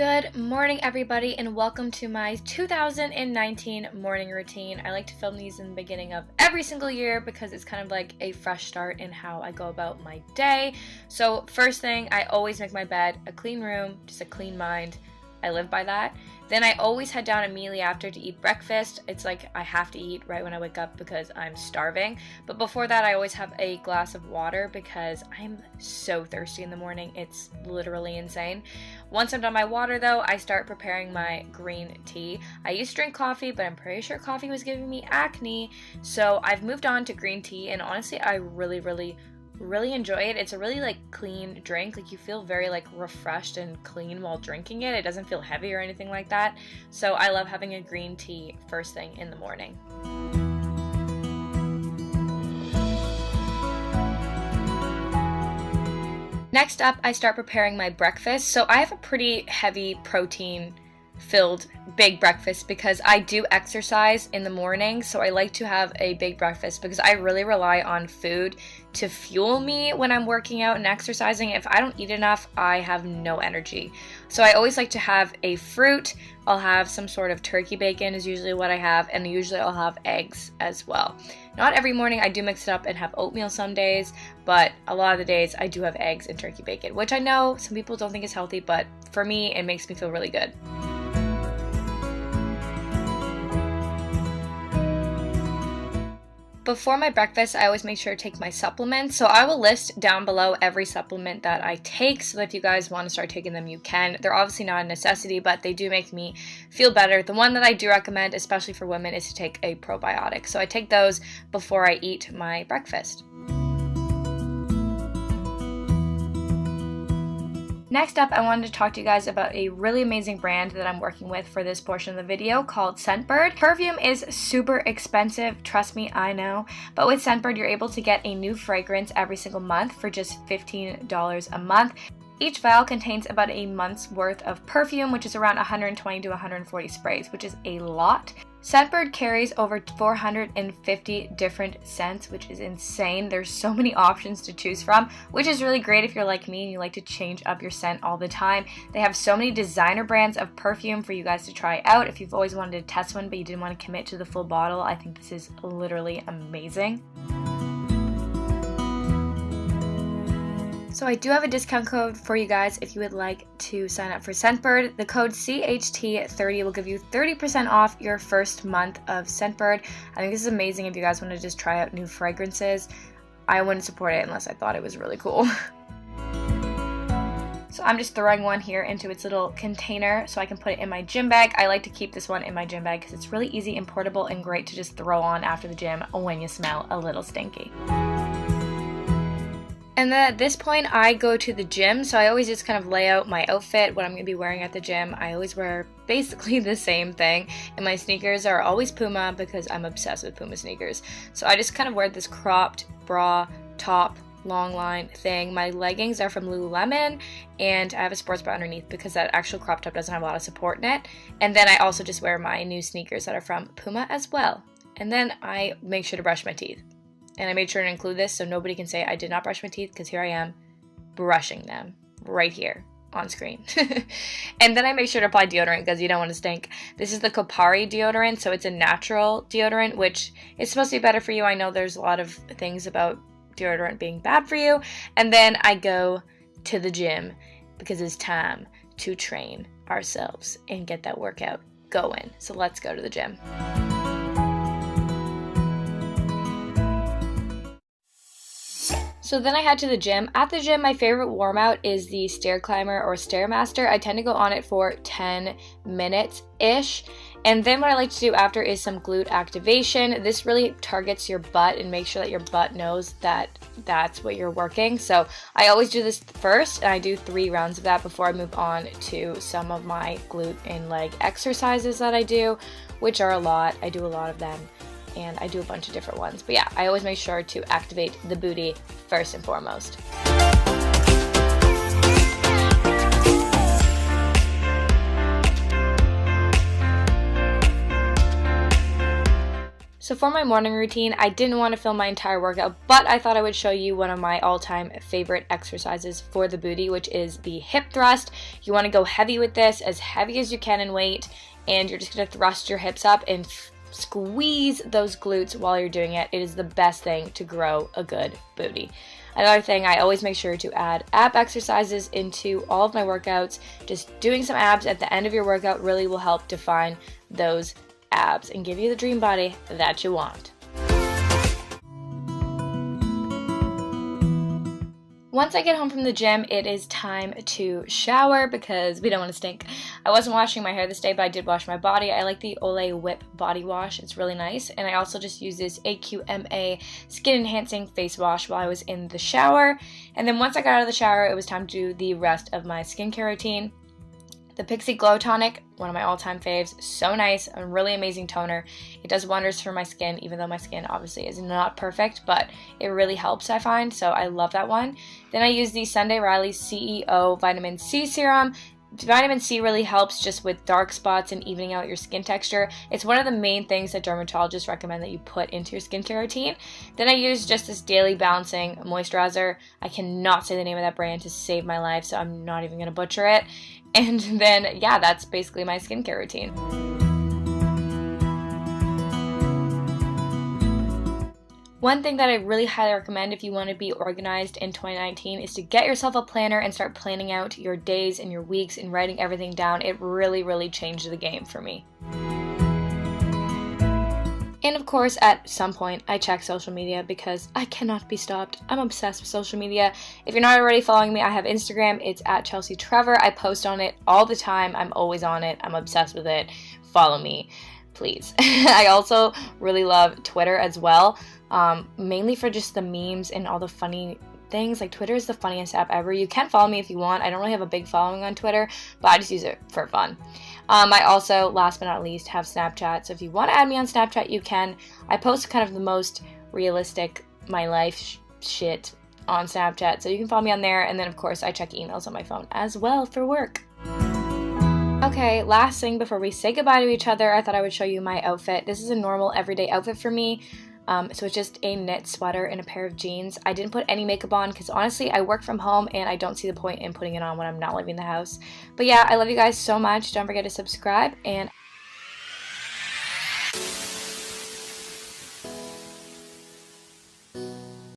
Good morning, everybody, and welcome to my 2019 morning routine. I like to film these in the beginning of every single year because it's kind of like a fresh start in how I go about my day. So first thing, I always make my bed, a clean room, just a clean mind. I live by that. Then I always head down immediately after to eat breakfast. It's like I have to eat right when I wake up because I'm starving. But before that, I always have a glass of water because I'm so thirsty in the morning. It's literally insane. Once I'm done my water though, I start preparing my green tea. I used to drink coffee, but I'm pretty sure coffee was giving me acne. So I've moved on to green tea, and honestly, I really enjoy it. It's a really clean drink. You feel very refreshed and clean while drinking it. It doesn't feel heavy or anything like that. So I love having a green tea first thing in the morning. Next up, I start preparing my breakfast. So I have a pretty heavy protein filled big breakfast because I do exercise in the morning, so I like to have a big breakfast because I really rely on food to fuel me when I'm working out and exercising. If I don't eat enough, I have no energy. So I always like to have a fruit. I'll have some sort of turkey bacon is usually what I have, and usually I'll have eggs as well. Not every morning, I do mix it up and have oatmeal some days, but a lot of the days I do have eggs and turkey bacon, which I know some people don't think is healthy, but for me, it makes me feel really good. Before my breakfast, I always make sure to take my supplements. So I will list down below every supplement that I take so that if you guys want to start taking them, you can. They're obviously not a necessity, but they do make me feel better. The one that I do recommend, especially for women, is to take a probiotic. So I take those before I eat my breakfast. Next up, I wanted to talk to you guys about a really amazing brand that I'm working with for this portion of the video called Scentbird. Perfume is super expensive, trust me, I know, but with Scentbird, you're able to get a new fragrance every single month for just $15 a month. Each vial contains about a month's worth of perfume, which is around 120 to 140 sprays, which is a lot. Scentbird carries over 450 different scents, which is insane. There's so many options to choose from, which is really great if you're like me and you like to change up your scent all the time. They have so many designer brands of perfume for you guys to try out. If you've always wanted to test one but you didn't want to commit to the full bottle, I think this is literally amazing. So I do have a discount code for you guys if you would like to sign up for Scentbird. The code CHT30 will give you 30% off your first month of Scentbird. I think this is amazing if you guys want to just try out new fragrances. I wouldn't support it unless I thought it was really cool. So I'm just throwing one here into its little container so I can put it in my gym bag. I like to keep this one in my gym bag because it's really easy and portable and great to just throw on after the gym when you smell a little stinky. And then at this point, I go to the gym, so I always just kind of lay out my outfit, what I'm going to be wearing at the gym. I always wear basically the same thing, and my sneakers are always Puma because I'm obsessed with Puma sneakers. So I just kind of wear this cropped bra, top, long line thing. My leggings are from Lululemon, and I have a sports bra underneath because that actual crop top doesn't have a lot of support in it. And then I also just wear my new sneakers that are from Puma as well. And then I make sure to brush my teeth. And I made sure to include this so nobody can say I did not brush my teeth because here I am brushing them right here on screen. And then I make sure to apply deodorant because you don't want to stink. This is the Kopari deodorant, so it's a natural deodorant, which is supposed to be better for you. I know there's a lot of things about deodorant being bad for you. And then I go to the gym because it's time to train ourselves and get that workout going. So let's go to the gym. So then I head to the gym. At the gym, my favorite warm out is the stair climber or stairmaster. I tend to go on it for 10 minutes-ish. And then what I like to do after is some glute activation. This really targets your butt and makes sure that your butt knows that that's what you're working. So I always do this first, and I do 3 rounds of that before I move on to some of my glute and leg exercises that I do, which are a lot. I do a lot of them. And I do a bunch of different ones. But yeah, I always make sure to activate the booty first and foremost. So for my morning routine, I didn't want to film my entire workout, but I thought I would show you one of my all-time favorite exercises for the booty, which is the hip thrust. You want to go heavy with this, as heavy as you can in weight, and you're just going to thrust your hips up and squeeze those glutes while you're doing it. It is the best thing to grow a good booty. Another thing, I always make sure to add ab exercises into all of my workouts. Just doing some abs at the end of your workout really will help define those abs and give you the dream body that you want. Once I get home from the gym, it is time to shower because we don't want to stink. I wasn't washing my hair this day, but I did wash my body. I like the Olay Whip body wash. It's really nice. And I also just used this AQMA skin enhancing face wash while I was in the shower. And then once I got out of the shower, it was time to do the rest of my skincare routine. The Pixi Glow Tonic, one of my all-time faves, so nice, a really amazing toner. It does wonders for my skin, even though my skin obviously is not perfect, but it really helps, I find, so I love that one. Then I use the Sunday Riley CEO Vitamin C Serum. Vitamin C really helps just with dark spots and evening out your skin texture. It's one of the main things that dermatologists recommend that you put into your skincare routine. Then I use just this daily balancing moisturizer. I cannot say the name of that brand to save my life, so I'm not even going to butcher it. And then, yeah, that's basically my skincare routine. One thing that I really highly recommend if you want to be organized in 2019 is to get yourself a planner and start planning out your days and your weeks and writing everything down. It really changed the game for me. And of course, at some point, I check social media because I cannot be stopped. I'm obsessed with social media. If you're not already following me, I have Instagram. It's at Chelsea Trevor. I post on it all the time. I'm always on it. I'm obsessed with it. Follow me, please. I also really love Twitter as well, mainly for just the memes and all the funny things. Like, Twitter is the funniest app ever. You can follow me if you want. I don't really have a big following on Twitter, but I just use it for fun. I also, last but not least, have Snapchat, so if you want to add me on Snapchat, you can. I post kind of the most realistic, my life shit on Snapchat, so you can follow me on there, and then of course I check emails on my phone as well for work. Okay, last thing before we say goodbye to each other, I thought I would show you my outfit. This is a normal everyday outfit for me. So it's just a knit sweater and a pair of jeans. I didn't put any makeup on because honestly I work from home and I don't see the point in putting it on when I'm not leaving the house. But yeah, I love you guys so much. Don't forget to subscribe, and